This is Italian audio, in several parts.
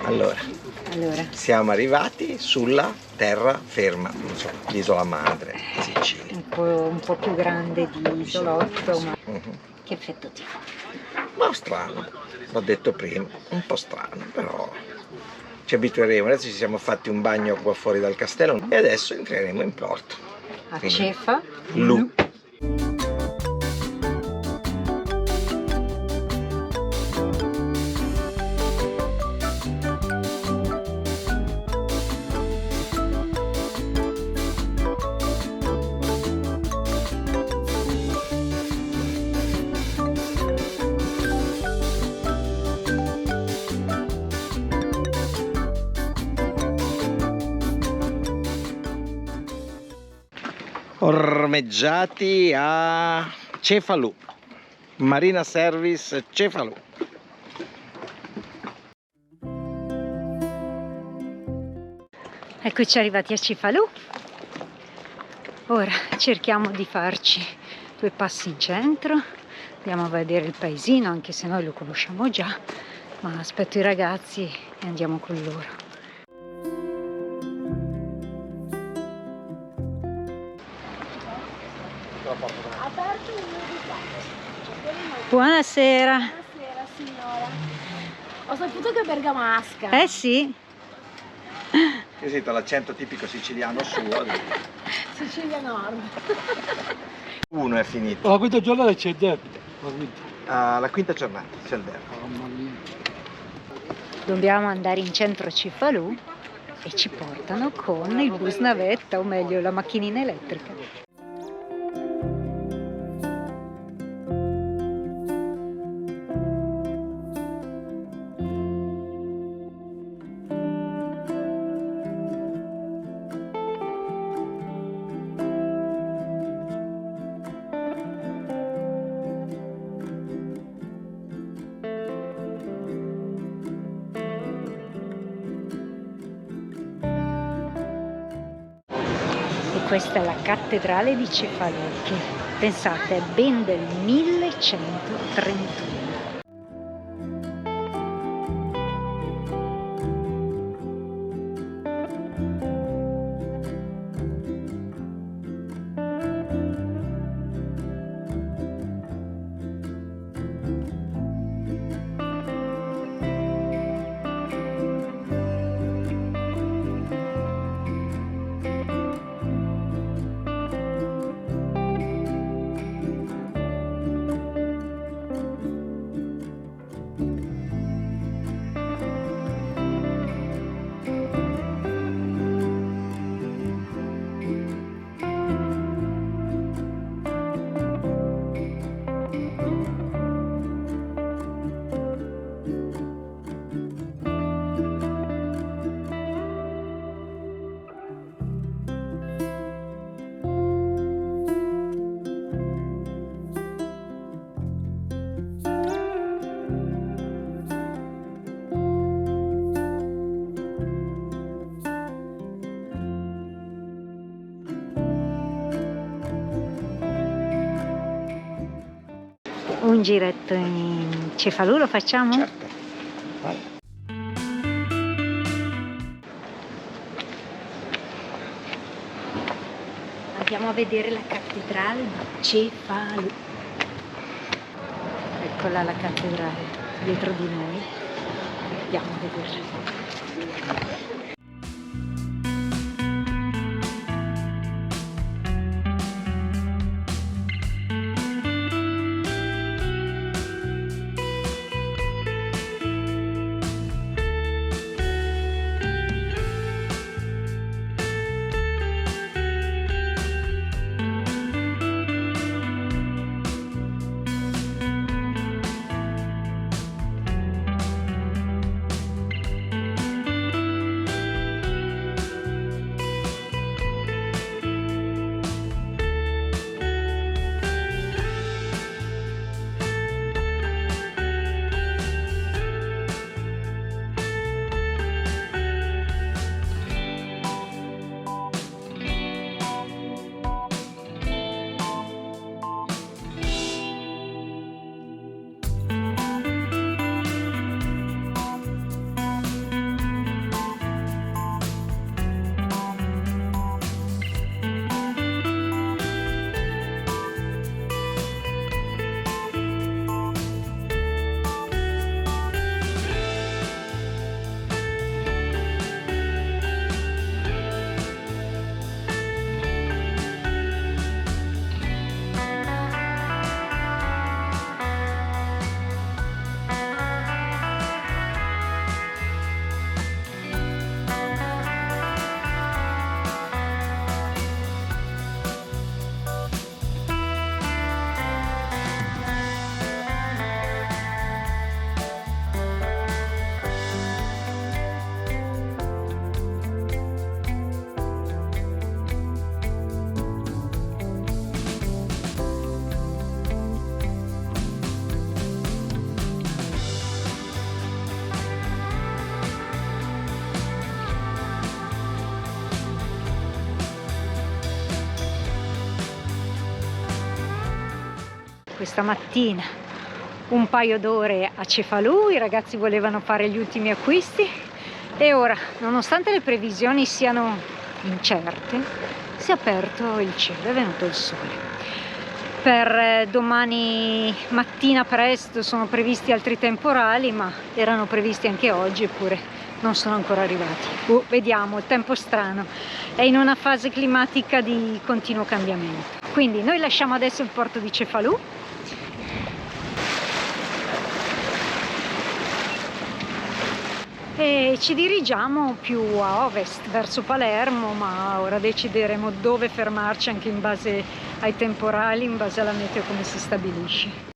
Allora, siamo arrivati sulla terraferma, non so, l'isola madre, Sicilia. Un po' più grande di isolotto, ma che effetto ti fa? Ma strano, l'ho detto prima, un po' strano, però ci abitueremo. Adesso ci siamo fatti un bagno qua fuori dal castello e adesso entreremo in porto. A Cefalù. Ormeggiati a Cefalù, Marina Service Cefalù. Eccoci arrivati a Cefalù. Ora cerchiamo di farci 2 passi in centro, andiamo a vedere il paesino, anche se noi lo conosciamo già, ma aspetto i ragazzi e andiamo con loro. Buonasera. Buonasera signora. Ho saputo che è bergamasca. Eh sì. Io sento l'accento tipico siciliano suo. Sicilia Nord. Uno è finito. La quinta giornata c'è il derby. La quinta giornata c'è il derby. Dobbiamo andare in centro a Cefalù e ci portano con il bus navetta, o meglio la macchinina elettrica. Questa è la cattedrale di Cefalù, che pensate è ben del 1131. Un giretto in Cefalù lo facciamo? Certo. Vai. Andiamo a vedere la cattedrale di Cefalù. Eccola la cattedrale dietro di noi. Andiamo a vederla. questa mattina un paio d'ore a Cefalù, i ragazzi volevano fare gli ultimi acquisti e ora, nonostante le previsioni siano incerte, si è aperto il cielo, è venuto il sole. Per domani mattina presto sono previsti altri temporali, ma erano previsti anche oggi, eppure non sono ancora arrivati. Vediamo, il tempo strano, è in una fase climatica di continuo cambiamento. Quindi noi lasciamo adesso il porto di Cefalù e ci dirigiamo più a ovest, verso Palermo, ma ora decideremo dove fermarci anche in base ai temporali, in base alla meteo come si stabilisce.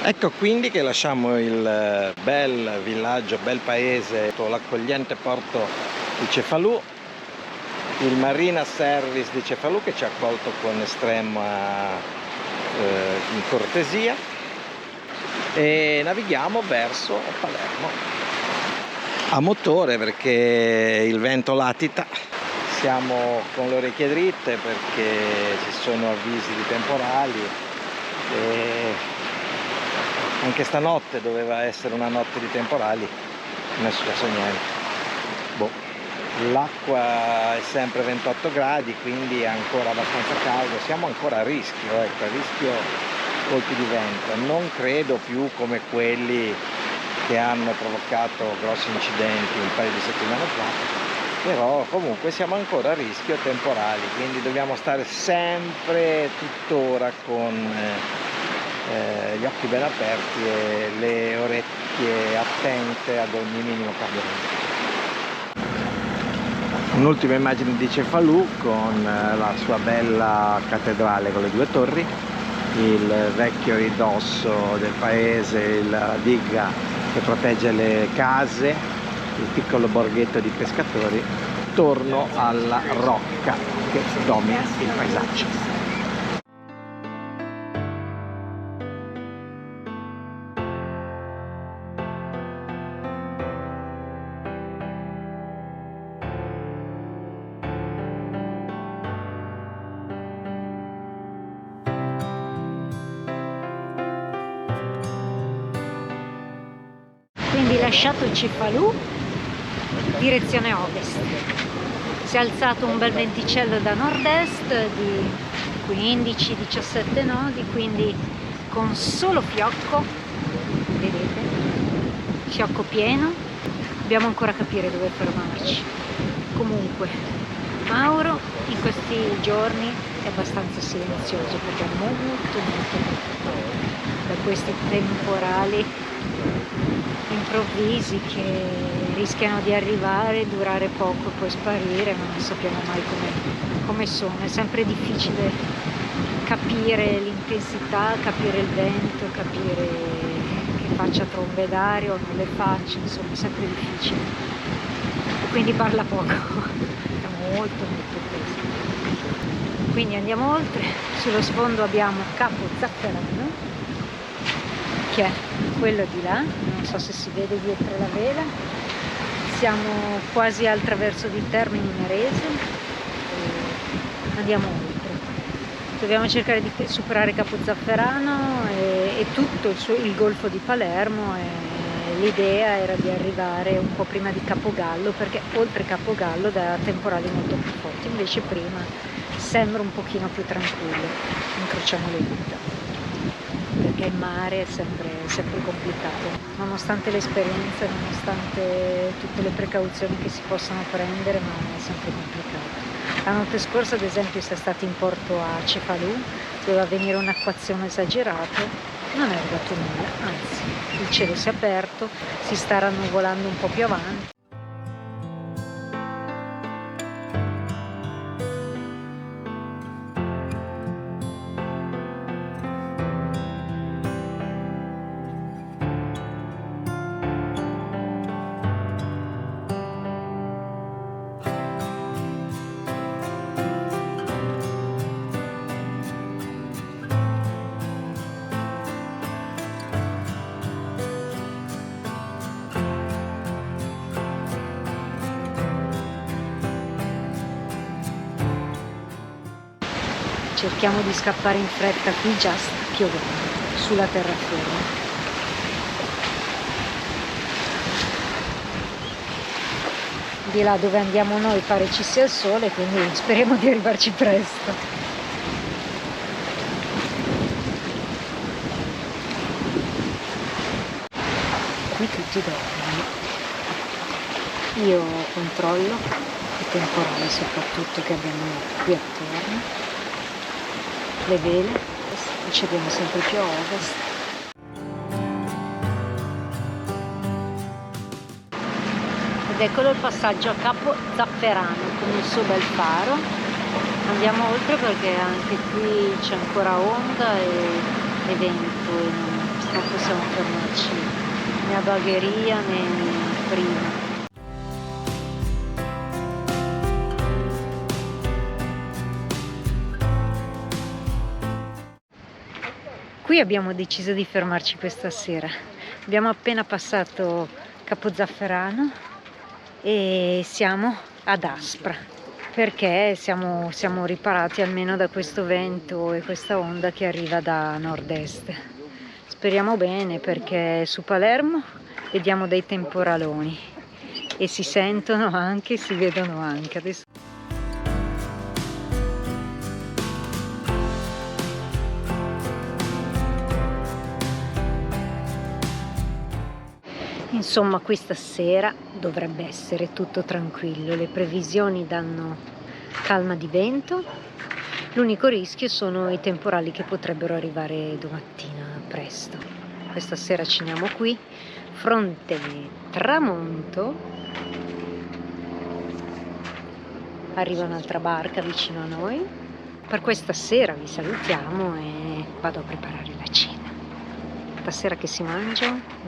Ecco quindi che lasciamo il bel villaggio, bel paese, l'accogliente porto di Cefalù, il Marina Service di Cefalù che ci ha accolto con estrema cortesia, e navighiamo verso Palermo a motore perché il vento latita. Siamo con le orecchie dritte perché ci sono avvisi di temporali e anche stanotte doveva essere una notte di temporali, non è successo niente. L'acqua è sempre 28 gradi, quindi è ancora abbastanza caldo, siamo ancora a rischio, ecco, a rischio colpi di vento. Non credo più come quelli che hanno provocato grossi incidenti un paio di settimane fa, però comunque siamo ancora a rischio temporali, quindi dobbiamo stare sempre tuttora con gli occhi ben aperti e le orecchie attente ad ogni minimo cambiamento. Un'ultima immagine di Cefalù con la sua bella cattedrale con le due torri, il vecchio ridosso del paese, la diga che protegge le case, il piccolo borghetto di pescatori, attorno alla rocca che domina il paesaggio. Quindi lasciato Cefalù, direzione ovest. Si è alzato un bel venticello da nord-est di 15-17 nodi, quindi con solo fiocco, vedete, fiocco pieno. Dobbiamo ancora capire dove fermarci. Comunque, Mauro in questi giorni è abbastanza silenzioso perché ha molto preoccupato da questi temporali improvvisi che rischiano di arrivare, durare poco e poi sparire, ma non sappiamo mai come sono. È sempre difficile capire l'intensità, capire il vento, capire che faccia trombe d'aria o non le faccia, insomma è sempre difficile. E quindi parla poco, è molto preso. Quindi andiamo oltre, sullo sfondo abbiamo Capo Zafferano, che è quello di là, non so se si vede dietro la vela. Siamo quasi al traverso di Termini Imerese e andiamo oltre. Dobbiamo cercare di superare Capo Zafferano e tutto il golfo di Palermo, e l'idea era di arrivare un po' prima di Capogallo, perché oltre Capogallo dà temporali molto più forti, invece prima sembra un pochino più tranquillo. Incrociamo le dita, perché il mare è sempre complicato, nonostante l'esperienza, nonostante tutte le precauzioni che si possono prendere, ma è sempre complicato. La notte scorsa ad esempio si è stati in porto a Cefalù, doveva venire un'acquazzone esagerata, non è arrivato nulla, anzi il cielo si è aperto, si sta rannuvolando un po' più avanti. cerchiamo di scappare in fretta, qui già sta piovendo sulla terraferma. Di là dove andiamo noi pare ci sia il sole, quindi speriamo di arrivarci presto. Qui tutti dormono. Io controllo i temporali soprattutto che abbiamo qui attorno, le vele, ci abbiamo sempre più a ovest. Ed eccolo il passaggio a Capo Zafferano con il suo bel faro. Andiamo oltre perché anche qui c'è ancora onda e vento e non possiamo fermarci né a Bagheria né prima. Qui abbiamo deciso di fermarci questa sera. Abbiamo appena passato Capo Zafferano e siamo ad Aspra perché siamo riparati almeno da questo vento e questa onda che arriva da nord-est. Speriamo bene perché su Palermo vediamo dei temporaloni e si sentono anche, si vedono anche. Adesso insomma, questa sera dovrebbe essere tutto tranquillo, le previsioni danno calma di vento, l'unico rischio sono i temporali che potrebbero arrivare domattina presto. Questa sera ceniamo qui, fronte tramonto, arriva un'altra barca vicino a noi. Per questa sera vi salutiamo e vado a preparare la cena. Stasera che si mangia?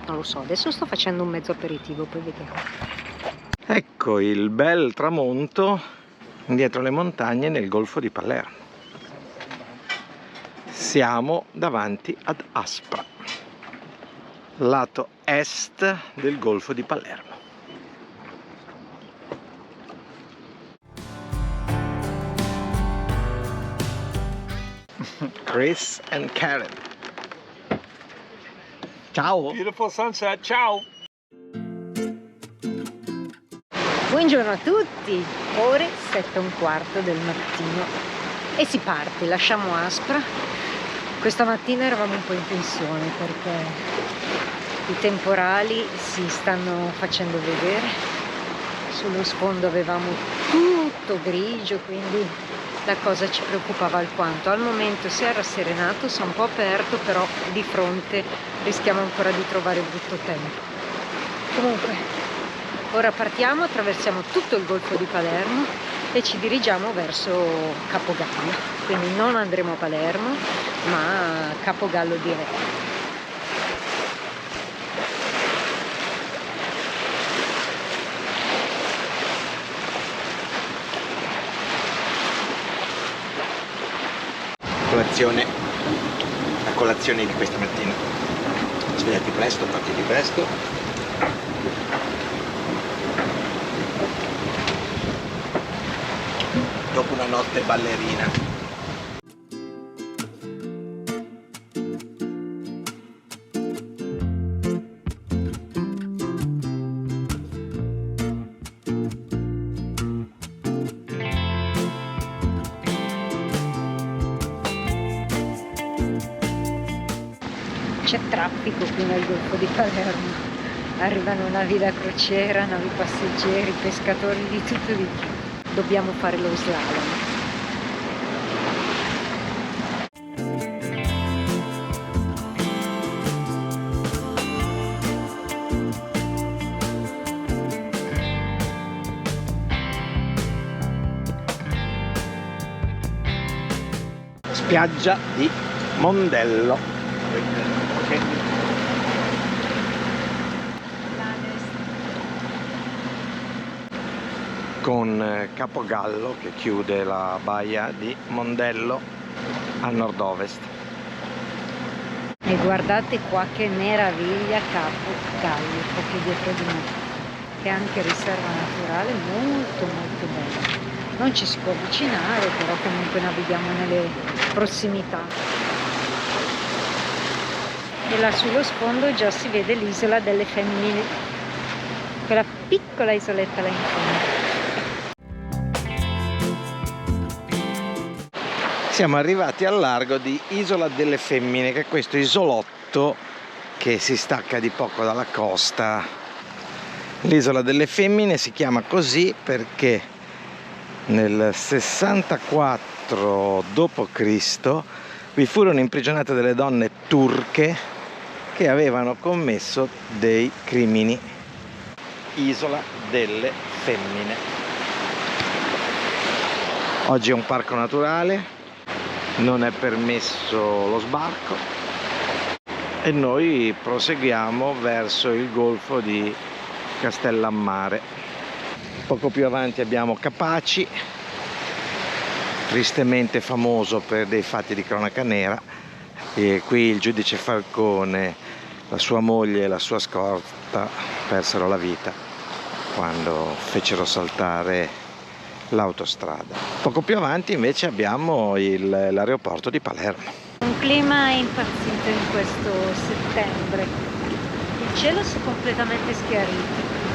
Non lo so, adesso sto facendo un mezzo aperitivo, poi vediamo. Ecco il bel tramonto dietro le montagne nel Golfo di Palermo. Siamo davanti ad Aspra, lato est del Golfo di Palermo. Chris and Karen. Ciao! Beautiful sunset, ciao! Buongiorno a tutti, ore 7:15 del mattino e si parte, lasciamo Aspra. Questa mattina eravamo un po' in tensione perché i temporali si stanno facendo vedere, sullo sfondo avevamo tutto grigio, quindi la cosa ci preoccupava alquanto. Al momento si è rasserenato, si è un po' aperto, però di fronte rischiamo ancora di trovare brutto tempo. Comunque, ora partiamo, attraversiamo tutto il Golfo di Palermo e ci dirigiamo verso Capogallo. Quindi non andremo a Palermo, ma a Capogallo diretto. La colazione di questa mattina. Svegliati presto, partiti presto. Dopo una notte ballerina. C'è traffico qui nel Golfo di Palermo, arrivano navi da crociera, navi passeggeri, pescatori di tutto di più. Dobbiamo fare lo slalom. Spiaggia di Mondello. Con Capogallo che chiude la baia di Mondello a nord-ovest. E guardate qua che meraviglia Capogallo, proprio dietro di noi, che è anche riserva naturale molto molto bella. Non ci si può avvicinare, però comunque navighiamo nelle prossimità. E là sullo sfondo già si vede l'isola delle Femmine, quella piccola isoletta là in fondo. Siamo arrivati al largo di Isola delle Femmine, che è questo isolotto che si stacca di poco dalla costa. L'isola delle Femmine si chiama così perché nel 64 d.C. vi furono imprigionate delle donne turche che avevano commesso dei crimini. Isola delle Femmine. Oggi è un parco naturale, non è permesso lo sbarco e noi proseguiamo verso il golfo di Castellammare. Poco più avanti abbiamo Capaci, tristemente famoso per dei fatti di cronaca nera, e qui il giudice Falcone, la sua moglie e la sua scorta persero la vita quando fecero saltare l'autostrada. Poco più avanti invece abbiamo l'aeroporto di Palermo. Un clima impazzito in questo settembre. Il cielo si è completamente schiarito,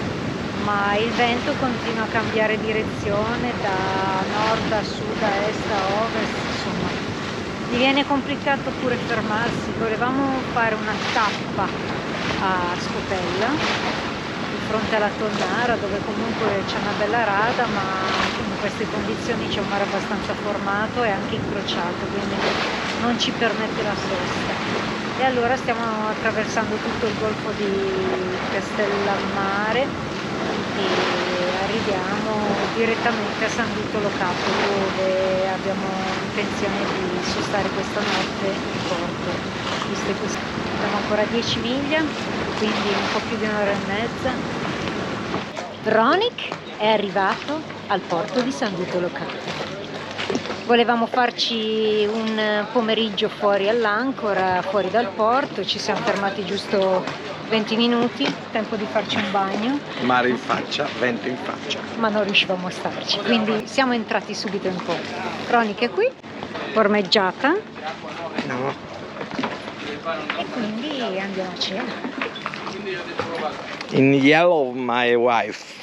ma il vento continua a cambiare direzione da nord a sud, a est a ovest, insomma. Diviene complicato pure fermarsi. Volevamo fare una tappa a Scopella, di fronte alla Tonnara, dove comunque c'è una bella rada, ma in queste condizioni c'è un mare abbastanza formato e anche incrociato, quindi non ci permette la sosta. E allora stiamo attraversando tutto il golfo di Castellammare e arriviamo direttamente a San Vitolo Capo, dove abbiamo intenzione di sostare questa notte in porto. Visto che abbiamo ancora 10 miglia, quindi un po' più di un'ora e mezza. Ronic è arrivato al porto di San Vitolo Capo. Volevamo farci un pomeriggio fuori all'ancora, fuori dal porto, ci siamo fermati giusto 20 minuti, tempo di farci un bagno. Mare in faccia, vento in faccia. Ma non riuscivamo a starci, quindi siamo entrati subito in porto. Ronica è qui, ormeggiata. No. E quindi andiamo a cena. In yellow my wife.